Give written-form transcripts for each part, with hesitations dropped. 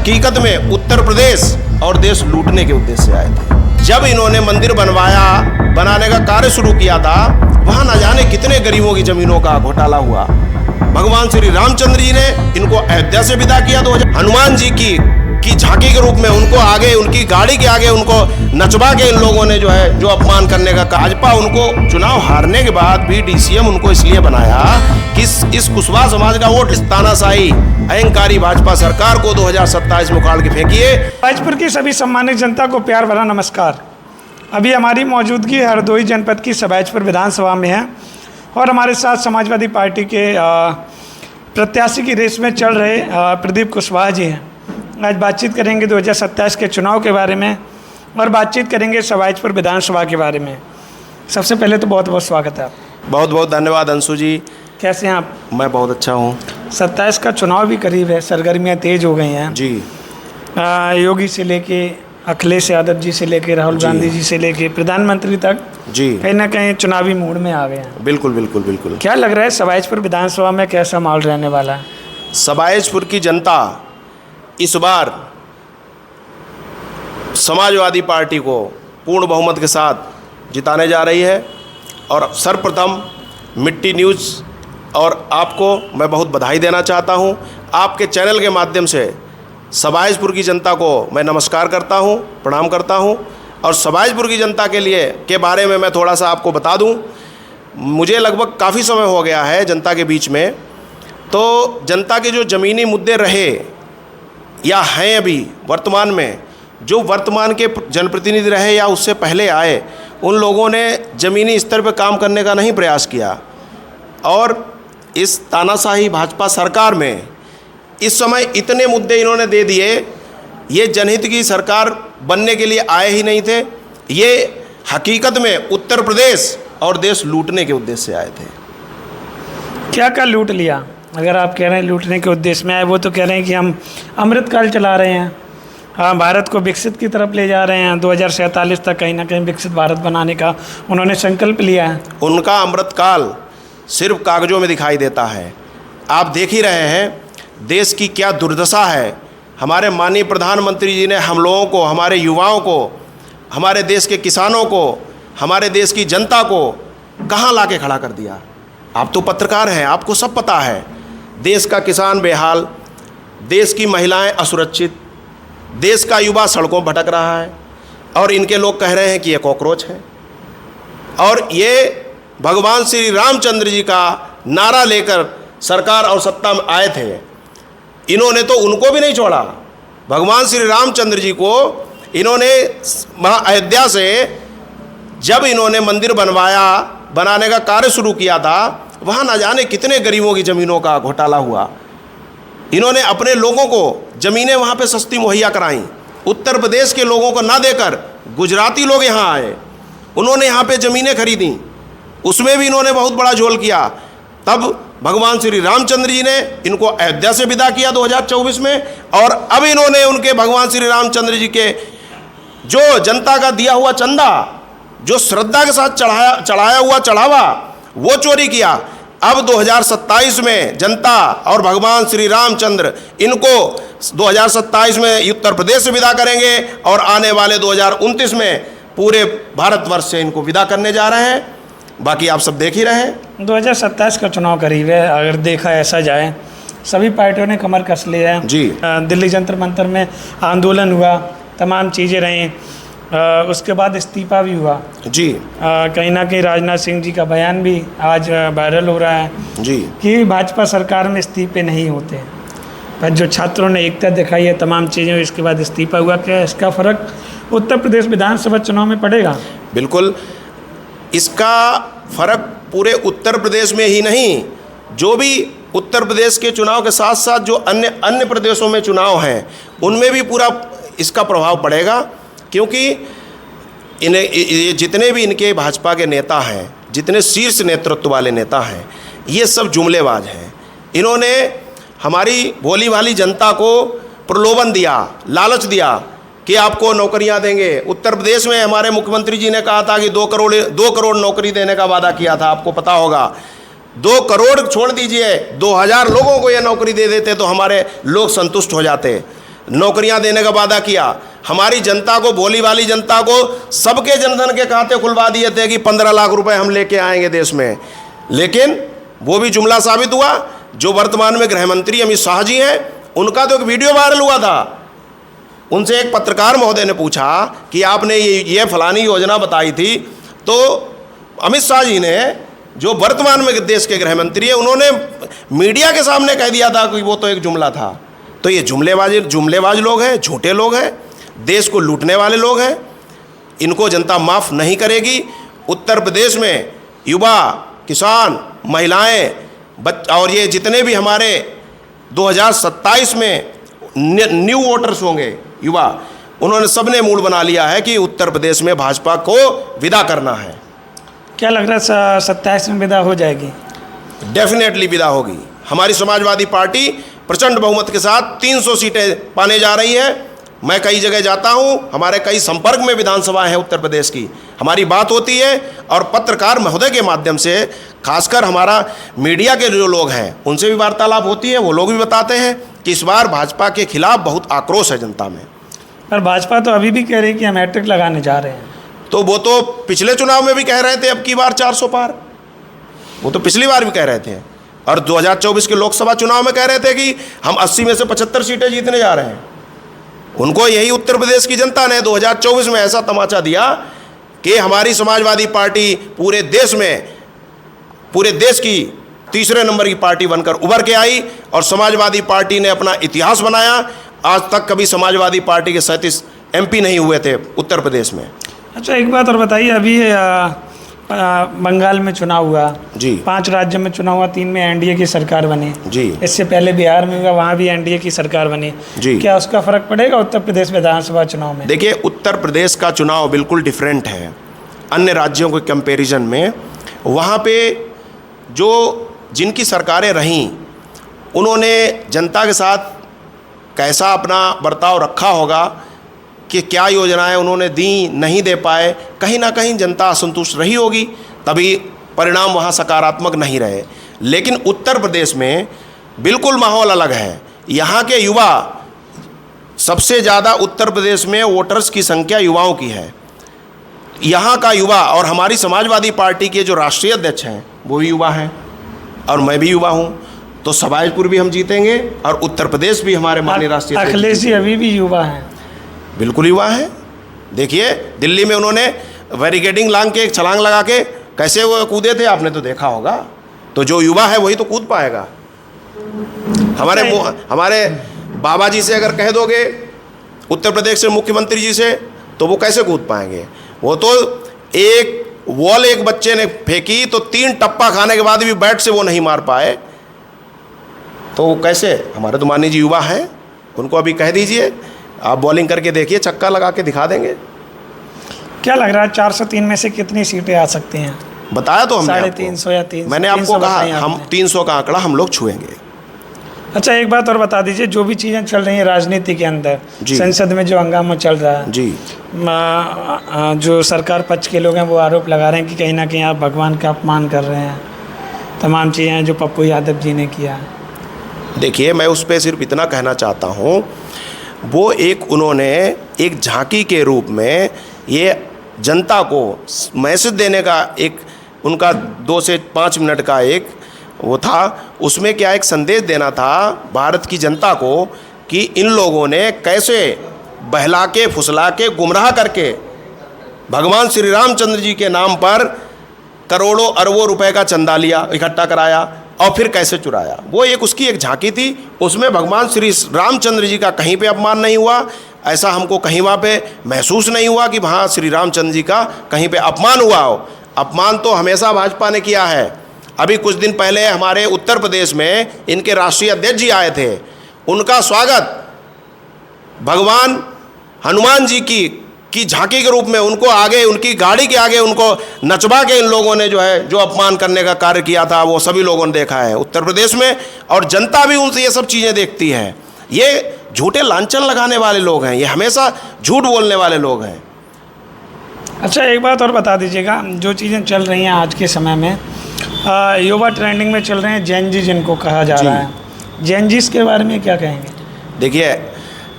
हकीकत में उत्तर प्रदेश और देश लूटने के उद्देश्य से आए थे। जब इन्होंने मंदिर बनाने का कार्य शुरू किया था, वहां न जाने कितने गरीबों की जमीनों का घोटाला हुआ। भगवान श्री रामचंद्र जी ने इनको अयोध्या से विदा किया। 2000 हनुमान जी की झांकी के रूप में उनको आगे, उनकी गाड़ी के आगे उनको नचवा के इन लोगों ने जो अपमान करने का भाजपा उनको चुनाव हारने के बाद भी डीसीएम उनको इसलिए बनाया कि इस कुशवाहा समाज का वोट, इस तानाशाही अहंकारी भाजपा सरकार को 2027 में उखाड़ के फेंकिए। सबाइजपुर की सभी सम्मानित जनता को प्यार भरा नमस्कार। अभी हमारी मौजूदगी हरदोई जनपद की सबाइजपुर विधानसभा में है और हमारे साथ समाजवादी पार्टी के प्रत्याशी की रेस में चल रहे प्रदीप कुशवाहा जी हैं। आज बातचीत करेंगे 2027 के चुनाव के बारे में और बातचीत करेंगे सबाइजपुर विधानसभा के बारे में। सबसे पहले तो बहुत बहुत स्वागत है। बहुत बहुत धन्यवाद अंशु जी। कैसे हैं आप? मैं बहुत अच्छा हूँ। 27 का चुनाव भी करीब है, सरगर्मियाँ तेज हो गई हैं जी। योगी से लेके अखिलेश यादव जी से लेके राहुल गांधी जी से लेके प्रधानमंत्री तक जी कहीं ना कहीं चुनावी मूड में आ गए हैं। बिल्कुल बिल्कुल बिल्कुल। क्या लग रहा है सबाइजपुर विधानसभा में कैसा माहौल रहने वाला है? सबाइजपुर की जनता इस बार समाजवादी पार्टी को पूर्ण बहुमत के साथ जिताने जा रही है और सर्वप्रथम मिट्टी न्यूज़ और आपको मैं बहुत बधाई देना चाहता हूं। आपके चैनल के माध्यम से सबाइजपुर की जनता को मैं नमस्कार करता हूं, प्रणाम करता हूं। और सबाइजपुर की जनता के बारे में मैं थोड़ा सा आपको बता दूं। मुझे लगभग काफ़ी समय हो गया है जनता के बीच में, तो जनता के जो ज़मीनी मुद्दे रहे या हैं अभी वर्तमान में, जो वर्तमान के जनप्रतिनिधि रहे या उससे पहले आए, उन लोगों ने ज़मीनी स्तर पर काम करने का नहीं प्रयास किया। और इस तानाशाही भाजपा सरकार में इस समय इतने मुद्दे इन्होंने दे दिए, ये जनहित की सरकार बनने के लिए आए ही नहीं थे। ये हकीकत में उत्तर प्रदेश और देश लूटने के उद्देश्य से आए थे। क्या क्या लूट लिया? अगर आप कह रहे हैं लूटने के उद्देश्य में आए, वो तो कह रहे हैं कि हम अमृतकाल चला रहे हैं, हाँ, भारत को विकसित की तरफ ले जा रहे हैं। 2047 तक कहीं ना कहीं विकसित भारत बनाने का उन्होंने संकल्प लिया है। उनका अमृतकाल सिर्फ कागजों में दिखाई देता है। आप देख ही रहे हैं देश की क्या दुर्दशा है। हमारे माननीय प्रधानमंत्री जी ने हम लोगों को, हमारे युवाओं को, हमारे देश के किसानों को, हमारे देश की जनता को कहाँ ला के खड़ा कर दिया। आप तो पत्रकार हैं, आपको सब पता है। देश का किसान बेहाल, देश की महिलाएं असुरक्षित, देश का युवा सड़कों भटक रहा है और इनके लोग कह रहे हैं कि ये कॉकरोच है। और ये भगवान श्री रामचंद्र जी का नारा लेकर सरकार और सत्ता में आए थे। इन्होंने तो उनको भी नहीं छोड़ा। भगवान श्री रामचंद्र जी को इन्होंने अयोध्या से जब इन्होंने मंदिर बनाने का कार्य शुरू किया था, वहाँ न जाने कितने गरीबों की ज़मीनों का घोटाला हुआ। इन्होंने अपने लोगों को ज़मीनें वहाँ पे सस्ती मुहैया कराईं। उत्तर प्रदेश के लोगों को ना देकर गुजराती लोग यहाँ आए, उन्होंने यहाँ पे ज़मीनें खरीदी, उसमें भी इन्होंने बहुत बड़ा झोल किया। तब भगवान श्री रामचंद्र जी ने इनको अयोध्या से विदा किया 2024 में, और अब इन्होंने उनके भगवान श्री रामचंद्र जी के जो जनता का दिया हुआ चंदा, जो श्रद्धा के साथ चढ़ाया हुआ चढ़ावा, वो चोरी किया। अब 2027 में जनता और भगवान श्री रामचंद्र इनको 2027 में उत्तर प्रदेश से विदा करेंगे और आने वाले 2029 में पूरे भारतवर्ष से इनको विदा करने जा रहे हैं। बाकी आप सब देख ही रहे हैं। 2027 का चुनाव करीब है। अगर देखा ऐसा जाए, सभी पार्टियों ने कमर कस लिया है जी। दिल्ली जंतर मंतर में आंदोलन हुआ, तमाम चीज़ें रहीं, उसके बाद इस्तीफा भी हुआ जी। कहीं ना कहीं राजनाथ सिंह जी का बयान भी आज वायरल हो रहा है जी कि भाजपा सरकार में इस्तीफे नहीं होते, पर जो छात्रों ने एकता दिखाई है, तमाम चीज़ें, इसके बाद इस्तीफा हुआ। क्या इसका फ़र्क उत्तर प्रदेश विधानसभा चुनाव में पड़ेगा? बिल्कुल, इसका फ़र्क पूरे उत्तर प्रदेश में ही नहीं, जो भी उत्तर प्रदेश के चुनाव के साथ साथ जो अन्य प्रदेशों में चुनाव हैं, उनमें भी पूरा इसका प्रभाव पड़ेगा। क्योंकि जितने भी इनके भाजपा के नेता हैं, जितने शीर्ष नेतृत्व वाले नेता हैं, ये सब जुमलेबाज हैं। इन्होंने हमारी भोली भाली जनता को प्रलोभन दिया, लालच दिया कि आपको नौकरियां देंगे। उत्तर प्रदेश में हमारे मुख्यमंत्री जी ने कहा था कि 2 करोड़ नौकरी देने का वादा किया था, आपको पता होगा। 2 करोड़ छोड़ दीजिए, 2000 लोगों को ये नौकरी दे देते तो हमारे लोग संतुष्ट हो जाते। नौकरियां देने का वादा किया। हमारी जनता को, भोली वाली जनता को सबके जनधन के खाते खुलवा दिए थे कि 15 लाख रुपए हम लेके आएंगे देश में, लेकिन वो भी जुमला साबित हुआ। जो वर्तमान में गृह मंत्री अमित शाह जी हैं, उनका तो एक वीडियो वायरल हुआ था। उनसे एक पत्रकार महोदय ने पूछा कि आपने ये फलानी योजना बताई थी, तो अमित शाह जी ने, जो वर्तमान में देश के गृह मंत्री है, उन्होंने मीडिया के सामने कह दिया था कि वो तो एक जुमला था। तो ये जुमलेबाज लोग हैं, झूठे लोग हैं, देश को लूटने वाले लोग हैं। इनको जनता माफ़ नहीं करेगी। उत्तर प्रदेश में युवा, किसान, महिलाएं, और ये जितने भी हमारे 2027 में न्यू वोटर्स होंगे, युवा, उन्होंने सबने मूड बना लिया है कि उत्तर प्रदेश में भाजपा को विदा करना है। क्या लग रहा है 27 में विदा हो जाएगी? डेफिनेटली विदा होगी। हमारी समाजवादी पार्टी प्रचंड बहुमत के साथ 300 सीटें पाने जा रही है। मैं कई जगह जाता हूं, हमारे कई संपर्क में विधानसभा है उत्तर प्रदेश की, हमारी बात होती है, और पत्रकार महोदय के माध्यम से, खासकर हमारा मीडिया के जो लोग हैं, उनसे भी वार्तालाप होती है। वो लोग भी बताते हैं कि इस बार भाजपा के खिलाफ बहुत आक्रोश है जनता में। पर भाजपा तो अभी भी कह रही है कि हम हैट्रिक लगाने जा रहे हैं। तो वो तो पिछले चुनाव में भी कह रहे थे अब की बार 400 पार, वो तो पिछली बार भी कह रहे थे, और 2024 के लोकसभा चुनाव में कह रहे थे कि हम 80 में से 75 सीटें जीतने जा रहे हैं। उनको यही उत्तर प्रदेश की जनता ने 2024 में ऐसा तमाचा दिया कि हमारी समाजवादी पार्टी पूरे देश की तीसरे नंबर की पार्टी बनकर उभर के आई, और समाजवादी पार्टी ने अपना इतिहास बनाया। आज तक कभी समाजवादी पार्टी के 37 MP नहीं हुए थे उत्तर प्रदेश में। अच्छा, एक बात और बताइए, अभी बंगाल में चुनाव हुआ जी, 5 राज्यों में चुनाव हुआ, 3 में एनडीए की सरकार बनी जी, इससे पहले बिहार में हुआ, वहाँ भी एनडीए की सरकार बनी जी। क्या उसका फर्क पड़ेगा उत्तर प्रदेश विधानसभा चुनाव में? देखिए, उत्तर प्रदेश का चुनाव बिल्कुल डिफरेंट है अन्य राज्यों के कंपैरिजन में। वहाँ पे जिनकी सरकारें रहीं, उन्होंने जनता के साथ कैसा अपना बर्ताव रखा होगा, कि क्या योजनाएं उन्होंने दी, नहीं दे पाए, कहीं ना कहीं जनता असंतुष्ट रही होगी, तभी परिणाम वहाँ सकारात्मक नहीं रहे। लेकिन उत्तर प्रदेश में बिल्कुल माहौल अलग है। यहाँ के युवा, सबसे ज़्यादा उत्तर प्रदेश में वोटर्स की संख्या युवाओं की है। यहाँ का युवा, और हमारी समाजवादी पार्टी के जो राष्ट्रीय अध्यक्ष हैं वो भी युवा हैं, और मैं भी युवा हूँ, तो सबाजपुर भी हम जीतेंगे, और उत्तर प्रदेश भी हमारे माननीय राष्ट्रीय अखिलेश जी अभी भी युवा हैं। बिल्कुल युवा है। देखिए, दिल्ली में उन्होंने बैरिकेडिंग लांग के एक छलांग लगा के कैसे वो कूदे थे, आपने तो देखा होगा। तो जो युवा है वही तो कूद पाएगा। हमारे बाबा जी से अगर कह दोगे, उत्तर प्रदेश से मुख्यमंत्री जी से, तो वो कैसे कूद पाएंगे? वो तो एक बच्चे ने फेंकी तो 3 टप्पा खाने के बाद भी बैट से वो नहीं मार पाए, तो कैसे? हमारे तो माननीय जी युवा हैं, उनको अभी कह दीजिए, आप बॉलिंग करके देखिए, छक्का लगा के दिखा देंगे। क्या लग रहा है 403 में से कितनी सीटें आ सकती हैं? बताया तो हमने, 350 या 300? मैंने आपको कहा हम 300 का आंकड़ा हम लोग छुएंगे। अच्छा, एक बात और बता दीजिए, जो भी चीज़ें चल रही हैं राजनीति के अंदर, संसद में जो हंगामा चल रहा है जी, जो सरकार पक्ष के लोग हैं वो आरोप लगा रहे हैं कि कहीं ना कहीं आप भगवान का अपमान कर रहे हैं, तमाम चीज़ें जो पप्पू यादव जी ने किया। देखिए, मैं उस पर सिर्फ इतना कहना चाहता हूँ, वो उन्होंने एक झांकी के रूप में ये जनता को मैसेज देने का एक उनका 2 से 5 मिनट का एक वो था। उसमें क्या एक संदेश देना था भारत की जनता को कि इन लोगों ने कैसे बहला के, फुसला के, गुमराह करके भगवान श्री रामचंद्र जी के नाम पर करोड़ों अरबों रुपए का चंदा लिया, इकट्ठा कराया, और फिर कैसे चुराया। वो उसकी एक झांकी थी। उसमें भगवान श्री रामचंद्र जी का कहीं पे अपमान नहीं हुआ, ऐसा हमको कहीं वहाँ पे महसूस नहीं हुआ कि वहाँ श्री रामचंद्र जी का कहीं पे अपमान हुआ हो। अपमान तो हमेशा भाजपा ने किया है। अभी कुछ दिन पहले हमारे उत्तर प्रदेश में इनके राष्ट्रीय अध्यक्ष जी आए थे, उनका स्वागत भगवान हनुमान जी की झांकी के रूप में उनको आगे, उनकी गाड़ी के आगे उनको नचवा के इन लोगों ने जो अपमान करने का कार्य किया था, वो सभी लोगों ने देखा है उत्तर प्रदेश में, और जनता भी उनसे ये सब चीज़ें देखती है। ये झूठे लांछन लगाने वाले लोग हैं, ये हमेशा झूठ बोलने वाले लोग हैं। अच्छा, एक बात और बता दीजिएगा, जो चीज़ें चल रही हैं आज के समय में, युवा ट्रेंडिंग में चल रहे हैं जेन जी जिनको कहा जा रहा है, जेन जी के बारे में क्या कहेंगे? देखिए,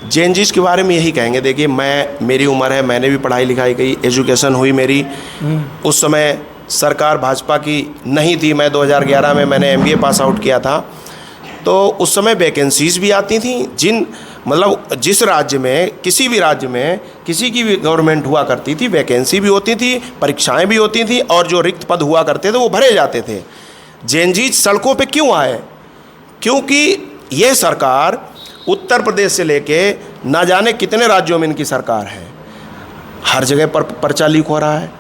चेंजेस के बारे में यही कहेंगे। देखिए, मेरी उम्र है, मैंने भी पढ़ाई लिखाई की, एजुकेशन हुई मेरी। उस समय सरकार भाजपा की नहीं थी। मैं 2011 में मैंने MBA पास आउट किया था। तो उस समय वैकेंसीज़ भी आती थी। जिस राज्य में, किसी भी राज्य में किसी की भी गवर्नमेंट हुआ करती थी, वैकेंसी भी होती थी, परीक्षाएं भी होती थी, और जो रिक्त पद हुआ करते थे वो भरे जाते थे। जेनजीज सड़कों पे क्यों आए? क्योंकि ये सरकार उत्तर प्रदेश से लेके ना जाने कितने राज्यों में इनकी सरकार है, हर जगह पर पर्चा लीक हो रहा है।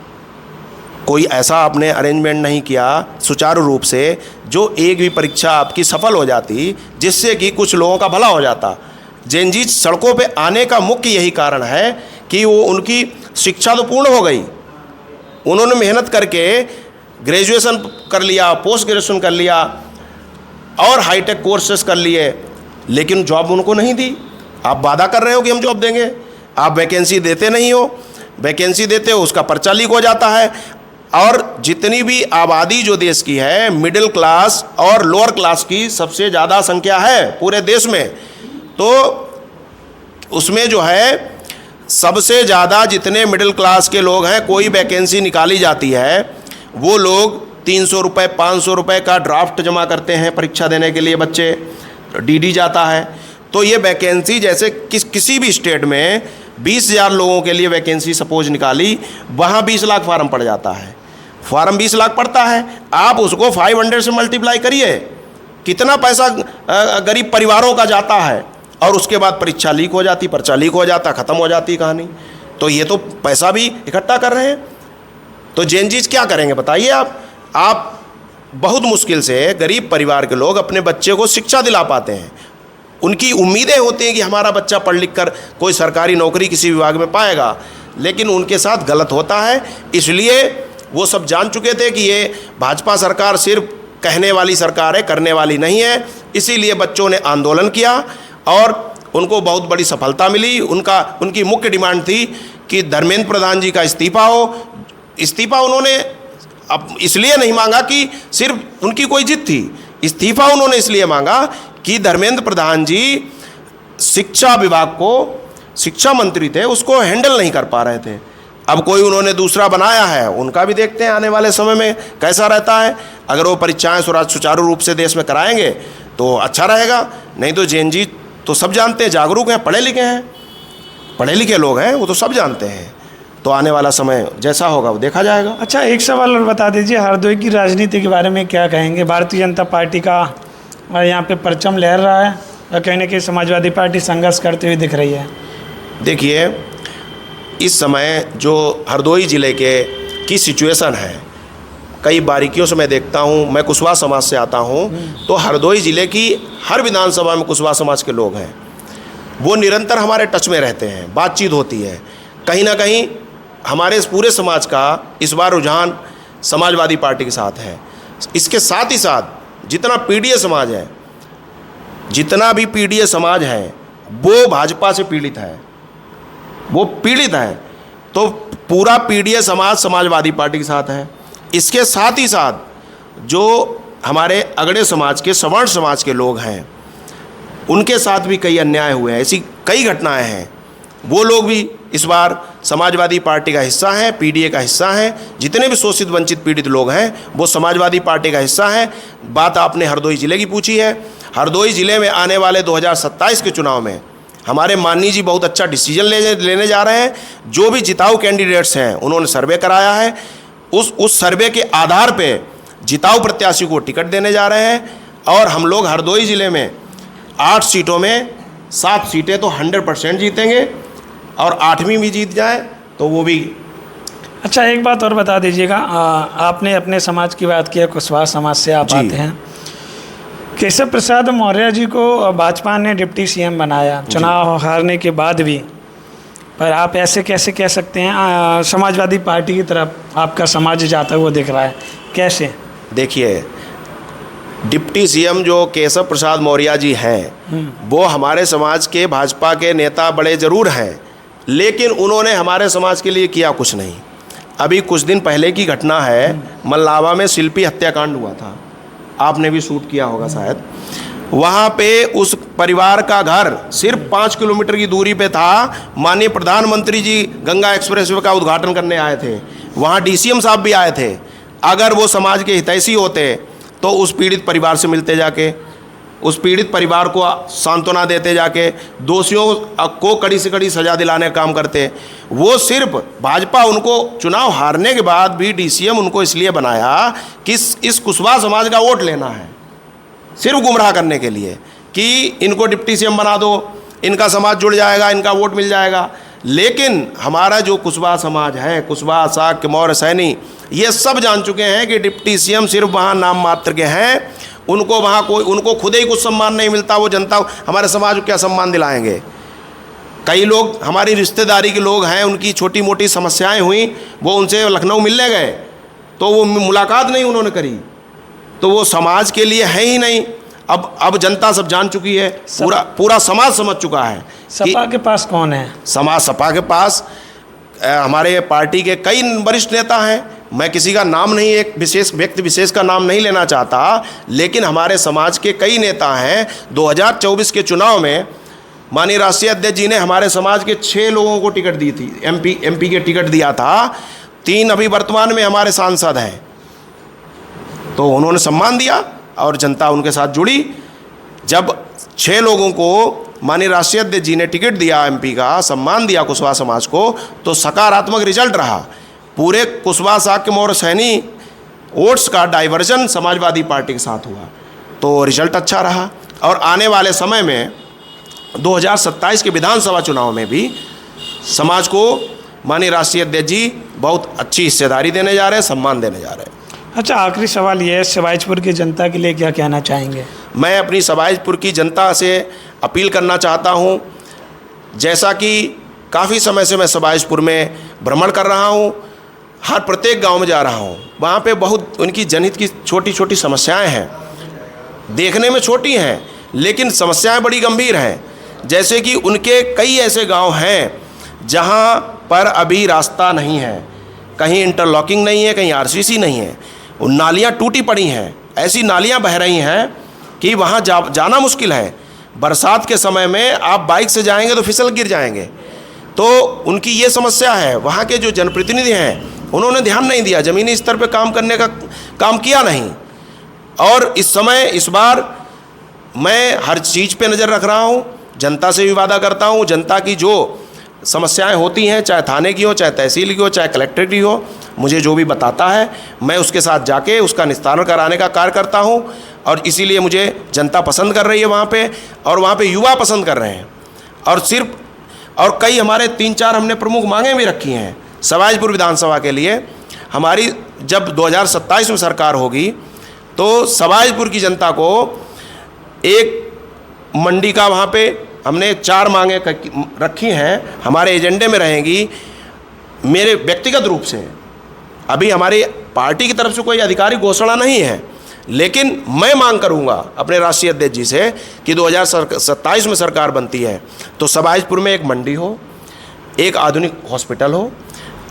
कोई ऐसा आपने अरेंजमेंट नहीं किया सुचारू रूप से जो एक भी परीक्षा आपकी सफल हो जाती, जिससे कि कुछ लोगों का भला हो जाता। जेनजी सड़कों पे आने का मुख्य यही कारण है कि वो उनकी शिक्षा तो पूर्ण हो गई, उन्होंने मेहनत करके ग्रेजुएशन कर लिया, पोस्ट ग्रेजुएशन कर लिया और हाईटेक कोर्सेस कर लिए, लेकिन जॉब उनको नहीं दी। आप वादा कर रहे हो कि हम जॉब देंगे, आप वैकेंसी देते नहीं हो। वैकेंसी देते हो, उसका पर्चा लीक हो जाता है। और जितनी भी आबादी जो देश की है, मिडिल क्लास और लोअर क्लास की सबसे ज़्यादा संख्या है पूरे देश में। तो उसमें जो है सबसे ज़्यादा जितने मिडिल क्लास के लोग हैं, कोई वैकेंसी निकाली जाती है, वो लोग 300 रुपये 500 रुपये का ड्राफ्ट जमा करते हैं परीक्षा देने के लिए, बच्चे DD जाता है। तो ये वैकेंसी जैसे किसी भी स्टेट में 20,000 लोगों के लिए वैकेंसी सपोज निकाली, वहाँ 20 लाख फार्म पड़ जाता है। फार्म 20 लाख पड़ता है, आप उसको 500 से मल्टीप्लाई करिए, कितना पैसा गरीब परिवारों का जाता है। और उसके बाद परीक्षा लीक हो जाती, पर्चा लीक हो जाता, ख़त्म हो जाती कहानी। तो ये तो पैसा भी इकट्ठा कर रहे हैं। तो जेनजीज क्या करेंगे बताइए आप बहुत मुश्किल से गरीब परिवार के लोग अपने बच्चे को शिक्षा दिला पाते हैं। उनकी उम्मीदें होती हैं कि हमारा बच्चा पढ़ लिख कर कोई सरकारी नौकरी किसी विभाग में पाएगा, लेकिन उनके साथ गलत होता है। इसलिए वो सब जान चुके थे कि ये भाजपा सरकार सिर्फ कहने वाली सरकार है, करने वाली नहीं है। इसीलिए बच्चों ने आंदोलन किया और उनको बहुत बड़ी सफलता मिली। उनकी मुख्य डिमांड थी कि धर्मेंद्र प्रधान जी का इस्तीफा हो। इस्तीफा उन्होंने अब इसलिए नहीं मांगा कि सिर्फ उनकी कोई जिद थी, इस्तीफा उन्होंने इसलिए मांगा कि धर्मेंद्र प्रधान जी शिक्षा विभाग को, शिक्षा मंत्री थे, उसको हैंडल नहीं कर पा रहे थे। अब कोई उन्होंने दूसरा बनाया है, उनका भी देखते हैं आने वाले समय में कैसा रहता है। अगर वो परीक्षाएं सुचारू रूप से देश में कराएंगे तो अच्छा रहेगा, नहीं तो जेनजी तो सब जानते हैं, जागरूक हैं, पढ़े लिखे हैं, पढ़े लिखे लोग हैं, वो तो सब जानते हैं। तो आने वाला समय जैसा होगा वो देखा जाएगा। अच्छा, एक सवाल और बता दीजिए, हरदोई की राजनीति के बारे में क्या कहेंगे? भारतीय जनता पार्टी का यहाँ पे परचम लहर रहा है और कहीं ना कहीं समाजवादी पार्टी संघर्ष करती हुई दिख रही है। देखिए, इस समय जो हरदोई ज़िले की सिचुएशन है, कई बारीकियों से मैं देखता हूँ। मैं कुशवाहा समाज से आता हूँ, तो हरदोई ज़िले की हर विधानसभा में कुशवाहा समाज के लोग हैं, वो निरंतर हमारे टच में रहते हैं, बातचीत होती है। कहीं ना कहीं हमारे इस पूरे समाज का इस बार रुझान समाजवादी पार्टी के साथ है। इसके साथ ही साथ जितना पीडीए समाज है, जितना भी पीडीए समाज है, वो भाजपा से पीड़ित है, वो पीड़ित है। तो पूरा पीडीए समाज समाजवादी पार्टी के साथ है। इसके साथ ही साथ जो हमारे अगड़े समाज के, सवर्ण समाज के लोग हैं, उनके साथ भी कई अन्याय हुए हैं, ऐसी कई घटनाएं हैं। वो लोग भी इस बार समाजवादी पार्टी का हिस्सा हैं, पीडीए का हिस्सा हैं। जितने भी शोषित वंचित पीड़ित लोग हैं वो समाजवादी पार्टी का हिस्सा हैं। बात आपने हरदोई ज़िले की पूछी है। हरदोई ज़िले में आने वाले 2027 के चुनाव में हमारे माननीय जी बहुत अच्छा डिसीजन लेने जा रहे हैं। जो भी जिताऊ कैंडिडेट्स हैं उन्होंने सर्वे कराया है, उस सर्वे के आधार पे जिताऊ प्रत्याशी को टिकट देने जा रहे हैं। और हम लोग हरदोई ज़िले में 8 सीटों में 7 सीटें तो 100% जीतेंगे, और 8वीं भी जीत जाए तो वो भी। अच्छा, एक बात और बता दीजिएगा, आपने अपने समाज की बात की, कुशवाहा समाज से आप आते हैं। केशव प्रसाद मौर्य जी को भाजपा ने डिप्टी CM बनाया चुनाव हारने के बाद भी, पर आप ऐसे कैसे कह सकते हैं समाजवादी पार्टी की तरफ आपका समाज जाता हुआ दिख रहा है, कैसे? देखिए, डिप्टी CM जो केशव प्रसाद मौर्य जी हैं, वो हमारे समाज के भाजपा के नेता बड़े ज़रूर हैं, लेकिन उन्होंने हमारे समाज के लिए किया कुछ नहीं। अभी कुछ दिन पहले की घटना है, मल्लावा में शिल्पी हत्याकांड हुआ था, आपने भी शूट किया होगा शायद। वहाँ पे उस परिवार का घर सिर्फ 5 किलोमीटर की दूरी पे था। माननीय प्रधानमंत्री जी गंगा एक्सप्रेसवे का उद्घाटन करने आए थे, वहाँ डीसीएम साहब भी आए थे। अगर वो समाज के हितैषी होते तो उस पीड़ित परिवार से मिलते जाके, उस पीड़ित परिवार को सांत्वना देते जाके, दोषियों को कड़ी से कड़ी सज़ा दिलाने का काम करते। वो सिर्फ भाजपा उनको चुनाव हारने के बाद भी डीसीएम उनको इसलिए बनाया कि इस कुशवाहा समाज का वोट लेना है, सिर्फ गुमराह करने के लिए कि इनको डिप्टी सीएम बना दो, इनका समाज जुड़ जाएगा, इनका वोट मिल जाएगा। लेकिन हमारा जो कुशवाहा समाज है, कुशवाहा, शाक्य, मौर्य, सैनी, ये सब जान चुके हैं कि डिप्टी सीएम सिर्फ वहाँ नाम मात्र के हैं। उनको वहाँ कोई, उनको खुद ही कुछ सम्मान नहीं मिलता। वो जनता हमारे समाज को क्या सम्मान दिलाएंगे? कई लोग हमारी रिश्तेदारी के लोग हैं, उनकी छोटी मोटी समस्याएं हुई, वो उनसे लखनऊ मिलने गए तो वो मुलाकात नहीं उन्होंने करी, तो वो समाज के लिए है ही नहीं। अब जनता सब जान चुकी है, पूरा समाज समझ चुका है। सपा के पास कौन है? सपा के पास हमारे पार्टी के कई वरिष्ठ नेता हैं। मैं किसी का नाम नहीं, एक विशेष व्यक्ति विशेष का नाम नहीं लेना चाहता, लेकिन हमारे समाज के कई नेता हैं। 2024 के चुनाव में माननीय राष्ट्रीय अध्यक्ष जी ने हमारे समाज के 6 लोगों को टिकट दी थी, एमपी के टिकट दिया था। 3 अभी वर्तमान में हमारे सांसद हैं, तो उन्होंने सम्मान दिया और जनता उनके साथ जुड़ी। जब 6 लोगों को माननीय राष्ट्रीय अध्यक्ष जी ने टिकट दिया, एमपी का सम्मान दिया कुशवाहा समाज को, तो सकारात्मक रिजल्ट रहा। पूरे कुशवाहा, शाक्य, मौर्य, सैनी वोट्स का डाइवर्जन समाजवादी पार्टी के साथ हुआ, तो रिजल्ट अच्छा रहा। और आने वाले समय में 2027 के विधानसभा चुनाव में भी समाज को माननीय राष्ट्रीय अध्यक्ष जी बहुत अच्छी हिस्सेदारी देने जा रहे हैं, सम्मान देने जा रहे हैं। अच्छा, आखिरी सवाल ये है, सबाइजपुर की जनता के लिए क्या कहना चाहेंगे? मैं अपनी सबाइजपुर की जनता से अपील करना चाहता हूं, जैसा कि काफ़ी समय से मैं सबाइजपुर में भ्रमण कर रहा हूं, हर प्रत्येक गांव में जा रहा हूं, वहां पे बहुत उनकी जनहित की छोटी छोटी समस्याएं हैं। देखने में छोटी हैं लेकिन समस्याएं बड़ी गंभीर हैं। जैसे कि उनके कई ऐसे गांव हैं जहां पर अभी रास्ता नहीं है, कहीं इंटरलॉकिंग नहीं है, कहीं आरसीसी नहीं है, उन नालियाँ टूटी पड़ी हैं, ऐसी नालियाँ बह रही हैं कि वहाँ जाना मुश्किल है। बरसात के समय में आप बाइक से जाएंगे तो फिसल गिर जाएंगे। तो उनकी ये समस्या है। वहाँ के जो जनप्रतिनिधि हैं उन्होंने ध्यान नहीं दिया, ज़मीनी स्तर पे काम करने का काम किया नहीं। और इस बार मैं हर चीज़ पे नज़र रख रहा हूँ, जनता से भी वादा करता हूँ, जनता की जो समस्याएं होती हैं, चाहे थाने की हो, चाहे तहसील की हो, चाहे कलेक्ट्रेट की हो, मुझे जो भी बताता है मैं उसके साथ जाके उसका निस्तारण कराने का कार्य करता हूं। और इसीलिए मुझे जनता पसंद कर रही है वहाँ पे, और वहाँ पे युवा पसंद कर रहे हैं। और कई हमारे 3-4 हमने प्रमुख मांगें भी रखी हैं सबाइजपुर विधानसभा के लिए। हमारी जब 2027 में सरकार होगी तो सबाइजपुर की जनता को एक मंडी का, वहाँ पे हमने 4 मांगें रखी हैं, हमारे एजेंडे में रहेंगी। मेरे व्यक्तिगत रूप से अभी हमारी पार्टी की तरफ से कोई आधिकारिक घोषणा नहीं है, लेकिन मैं मांग करूंगा अपने राष्ट्रीय अध्यक्ष जी से कि 2027 में सरकार बनती है तो सबाइजपुर में एक मंडी हो, एक आधुनिक हॉस्पिटल हो,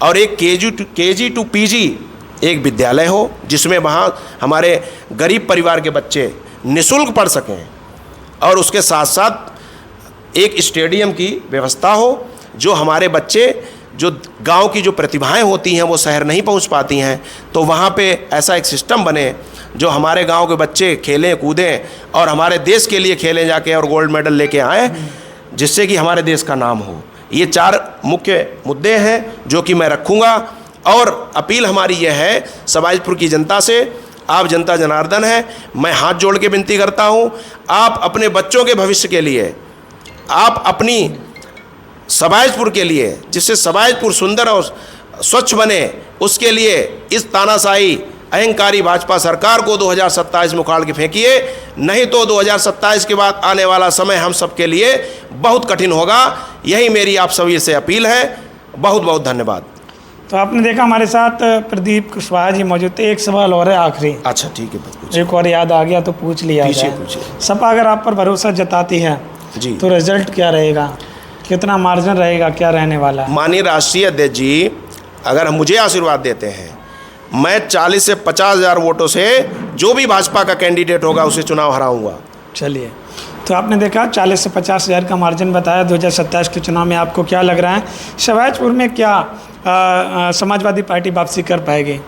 और एक केजी टू पीजी एक विद्यालय हो, जिसमें वहाँ हमारे गरीब परिवार के बच्चे निःशुल्क पढ़ सकें, और उसके साथ साथ एक स्टेडियम की व्यवस्था हो, जो हमारे बच्चे, जो गांव की जो प्रतिभाएं होती हैं वो शहर नहीं पहुंच पाती हैं, तो वहाँ पे ऐसा एक सिस्टम बने जो हमारे गांव के बच्चे खेलें कूदें और हमारे देश के लिए खेलें जाके और गोल्ड मेडल लेके आएँ, जिससे कि हमारे देश का नाम हो। ये 4 मुख्य मुद्दे हैं जो कि मैं रखूँगा। और अपील हमारी यह है सबाइजपुर की जनता से, आप जनता जनार्दन है, मैं हाथ जोड़ के विनती करता हूँ, आप अपने बच्चों के भविष्य के लिए, आप अपनी सबाइजपुर के लिए, जिससे सबाइजपुर सुंदर और स्वच्छ बने, उसके लिए इस तानाशाही अहंकारी भाजपा सरकार को 2027 में उखाड़ के फेंकिए, नहीं तो 2027 के बाद आने वाला समय हम सबके लिए बहुत कठिन होगा। यही मेरी आप सभी से अपील है। बहुत बहुत धन्यवाद। तो आपने देखा हमारे साथ प्रदीप कुशवाहा जी मौजूद थे। एक सवाल और है आखिरी। अच्छा ठीक है, एक और याद आ गया तो पूछ लिया जाए। सपा अगर आप पर भरोसा जताती है जी, तो रिजल्ट क्या रहेगा, कितना मार्जिन रहेगा, क्या रहने वाला है? माननीय राष्ट्रीय अध्यक्ष जी अगर मुझे आशीर्वाद देते हैं, मैं 40 से 50 हज़ार वोटों से जो भी भाजपा का कैंडिडेट होगा उसे चुनाव हराऊंगा। चलिए, तो आपने देखा 40 से 50 हज़ार का मार्जिन बताया 2027 के चुनाव में। आपको क्या लग रहा है सबाजपुर में क्या समाजवादी पार्टी वापसी कर पाएगी,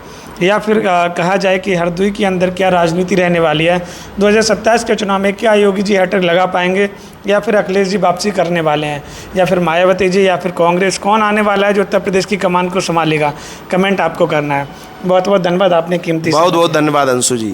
या फिर कहा जाए कि हरदोई के अंदर क्या राजनीति रहने वाली है 2027 के चुनाव में? क्या योगी जी हैट्रिक लगा पाएंगे, या फिर अखिलेश जी वापसी करने वाले हैं, या फिर मायावती जी, या फिर कांग्रेस? कौन आने वाला है जो उत्तर प्रदेश की कमान को संभालेगा? कमेंट आपको करना है। बहुत बहुत धन्यवाद, आपने कीमती बहुत बहुत धन्यवाद अंशु जी।